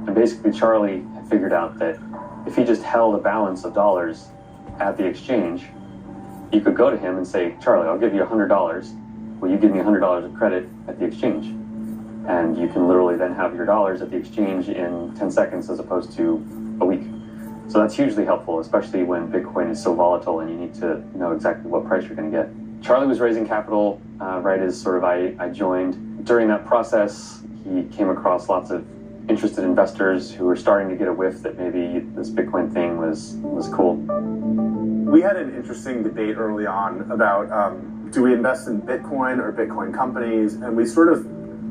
And basically Charlie had figured out that if he just held a balance of dollars at the exchange, you could go to him and say, Charlie, I'll give you $100. Will you give me $100 of credit at the exchange? And you can literally then have your dollars at the exchange in 10 seconds as opposed to a week. So that's hugely helpful, especially when Bitcoin is so volatile and you need to know exactly what price you're going to get. Charlie was raising capital right as sort of I joined. During that process, he came across lots of interested investors who were starting to get a whiff that maybe this Bitcoin thing was cool. We had an interesting debate early on about do we invest in Bitcoin or Bitcoin companies, and we sort of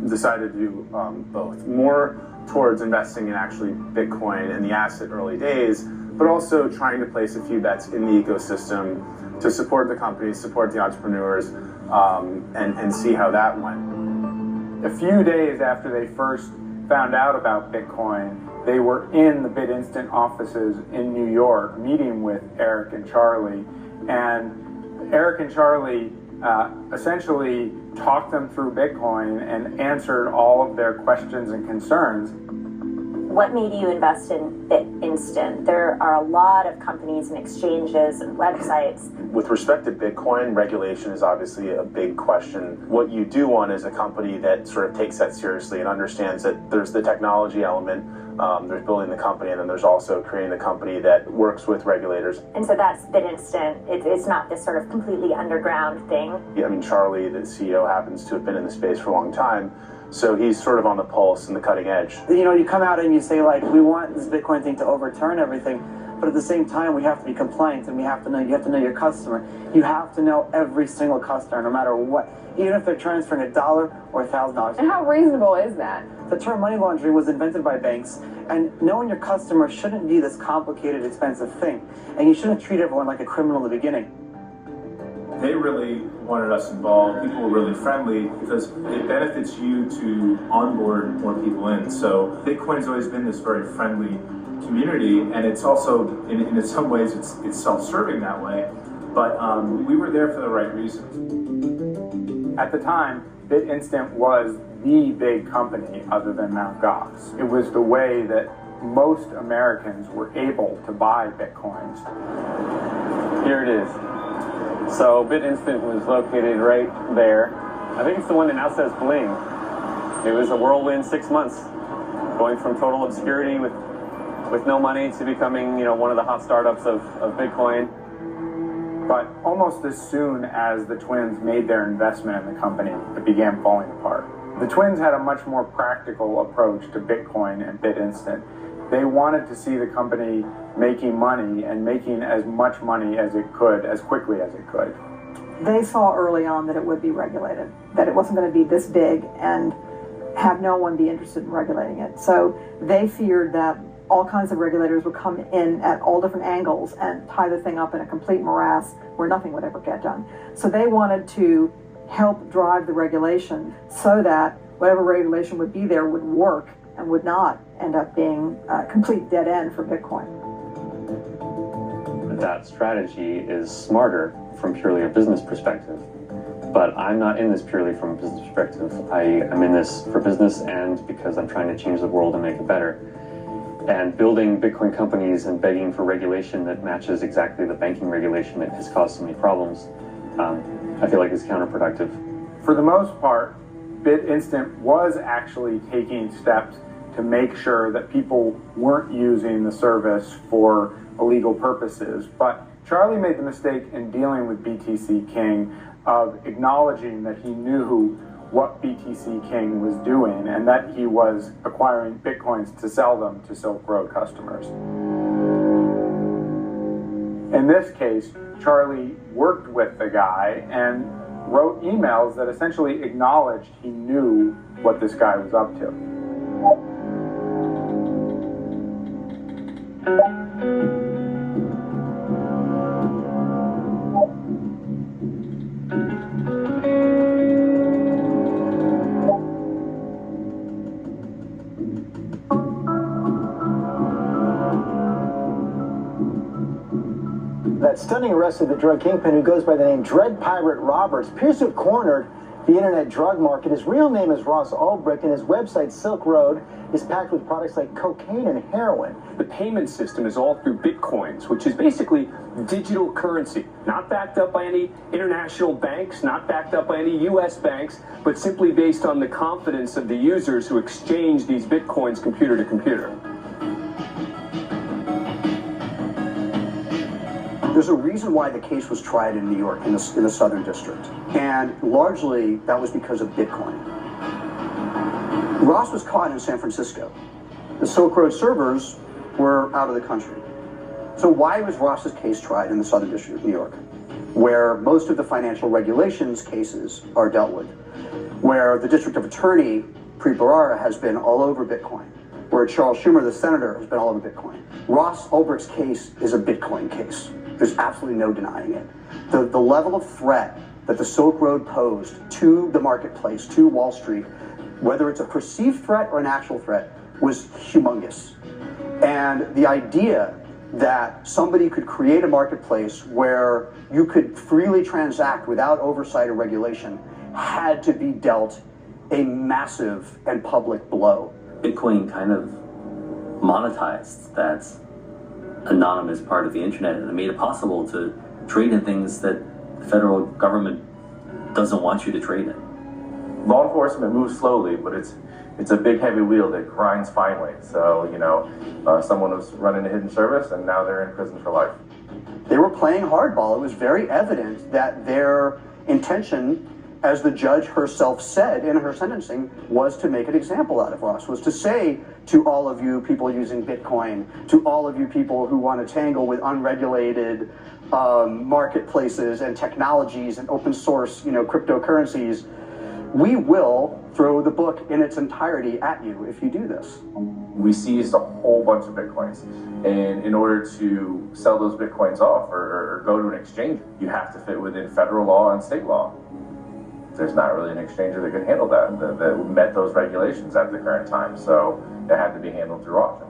decided to do both. More towards investing in actually Bitcoin and the asset early days, but also trying to place a few bets in the ecosystem to support the companies, support the entrepreneurs, and see how that went. A few days after they first found out about Bitcoin, they were in the BitInstant offices in New York meeting with Eric and Charlie, and Eric and Charlie essentially talked them through Bitcoin and answered all of their questions and concerns. What made you invest in BitInstant? There are a lot of companies and exchanges and websites. With respect to Bitcoin, regulation is obviously a big question. What you do want is a company that sort of takes that seriously and understands that there's the technology element, there's building the company, and then there's also creating the company that works with regulators. And so that's BitInstant. It's not this sort of completely underground thing. Yeah, I mean, Charlie, the CEO, happens to have been in the space for a long time. So he's sort of on the pulse and the cutting edge. You know, you come out and you say, like, we want this Bitcoin thing to overturn everything, but at the same time, we have to be compliant, and you have to know your customer. You have to know every single customer, no matter what, even if they're transferring $1 or $1,000. And how reasonable is that? The term money laundering was invented by banks, and knowing your customer shouldn't be this complicated, expensive thing, and you shouldn't treat everyone like a criminal in the beginning. They really wanted us involved. People were really friendly because it benefits you to onboard more people in. So Bitcoin's always been this very friendly community, and it's also, in some ways, it's self-serving that way. But we were there for the right reasons. At the time, BitInstant was the big company other than Mt. Gox. It was the way that most Americans were able to buy Bitcoins. Here it is. So BitInstant was located right there. I think it's the one that now says Bling. It was a whirlwind 6 months, going from total obscurity with no money to becoming, one of the hot startups of Bitcoin. But almost as soon as the twins made their investment in the company, it began falling apart. The twins had a much more practical approach to Bitcoin and BitInstant. They wanted to see the company making money and making as much money as it could, as quickly as it could. They saw early on that it would be regulated, that it wasn't going to be this big and have no one be interested in regulating it. So they feared that all kinds of regulators would come in at all different angles and tie the thing up in a complete morass where nothing would ever get done. So they wanted to help drive the regulation so that whatever regulation would be there would work and would not end up being a complete dead end for Bitcoin. That strategy is smarter from purely a business perspective. But I'm not in this purely from a business perspective. I'm in this for business and because I'm trying to change the world and make it better. And building Bitcoin companies and begging for regulation that matches exactly the banking regulation that has caused so many problems, I feel like is counterproductive. For the most part, BitInstant was actually taking steps to make sure that people weren't using the service for illegal purposes. But Charlie made the mistake in dealing with BTC King of acknowledging that he knew what BTC King was doing and that he was acquiring Bitcoins to sell them to Silk Road customers. In this case, Charlie worked with the guy and wrote emails that essentially acknowledged he knew what this guy was up to. That stunning arrest of the drug kingpin who goes by the name Dread Pirate Roberts appears to have cornered the internet drug market. His real name is Ross Ulbricht, and his website, Silk Road, is packed with products like cocaine and heroin. The payment system is all through bitcoins, which is basically digital currency, not backed up by any international banks, not backed up by any U.S. banks, but simply based on the confidence of the users who exchange these bitcoins computer to computer. There's a reason why the case was tried in New York, in the Southern District. And largely, that was because of Bitcoin. Ross was caught in San Francisco. The Silk Road servers were out of the country. So why was Ross's case tried in the Southern District of New York, where most of the financial regulations cases are dealt with, where the District of Attorney, Preet Bharara, has been all over Bitcoin, where Charles Schumer, the senator, has been all over Bitcoin. Ross Ulbricht's case is a Bitcoin case. There's absolutely no denying it. The level of threat that the Silk Road posed to the marketplace, to Wall Street, whether it's a perceived threat or an actual threat, was humongous. And the idea that somebody could create a marketplace where you could freely transact without oversight or regulation had to be dealt a massive and public blow. Bitcoin kind of monetized that anonymous part of the internet, and it made it possible to trade in things that the federal government doesn't want you to trade in. Law enforcement moves slowly, but it's a big heavy wheel that grinds finely. So, someone was running a hidden service and now they're in prison for life. They were playing hardball. It was very evident that their intention, as the judge herself said in her sentencing, was to make an example out of Ross, was to say to all of you people using Bitcoin, to all of you people who want to tangle with unregulated marketplaces and technologies and open source, cryptocurrencies, we will throw the book in its entirety at you if you do this. We seized a whole bunch of Bitcoins. And in order to sell those Bitcoins off or go to an exchange, you have to fit within federal law and state law. There's not really an exchanger that could handle that met those regulations at the current time. So it had to be handled through auction.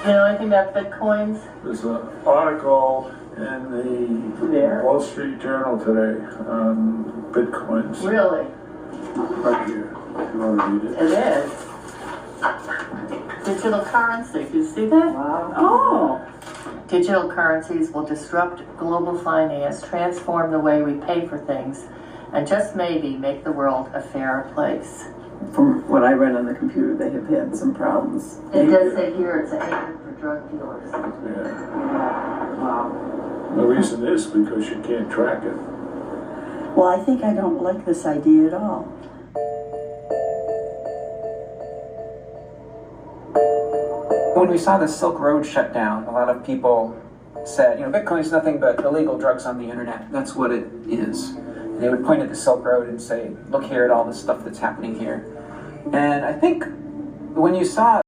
You know anything about Bitcoins? There's an article in the Wall Street Journal today on Bitcoins. Really? Right here, if you want to read it. It is. Digital currency, do you see that? Wow. Oh! Digital currencies will disrupt global finance, transform the way we pay for things, and just maybe make the world a fairer place. From what I read on the computer, they have had some problems. It does say here it's a haven for drug dealers. Yeah. Wow. The reason is because you can't track it. Well, I think I don't like this idea at all. When we saw the Silk Road shut down, a lot of people said, Bitcoin's nothing but illegal drugs on the internet. That's what it is. And they would point at the Silk Road and say, look here at all the stuff that's happening here. And I think when you saw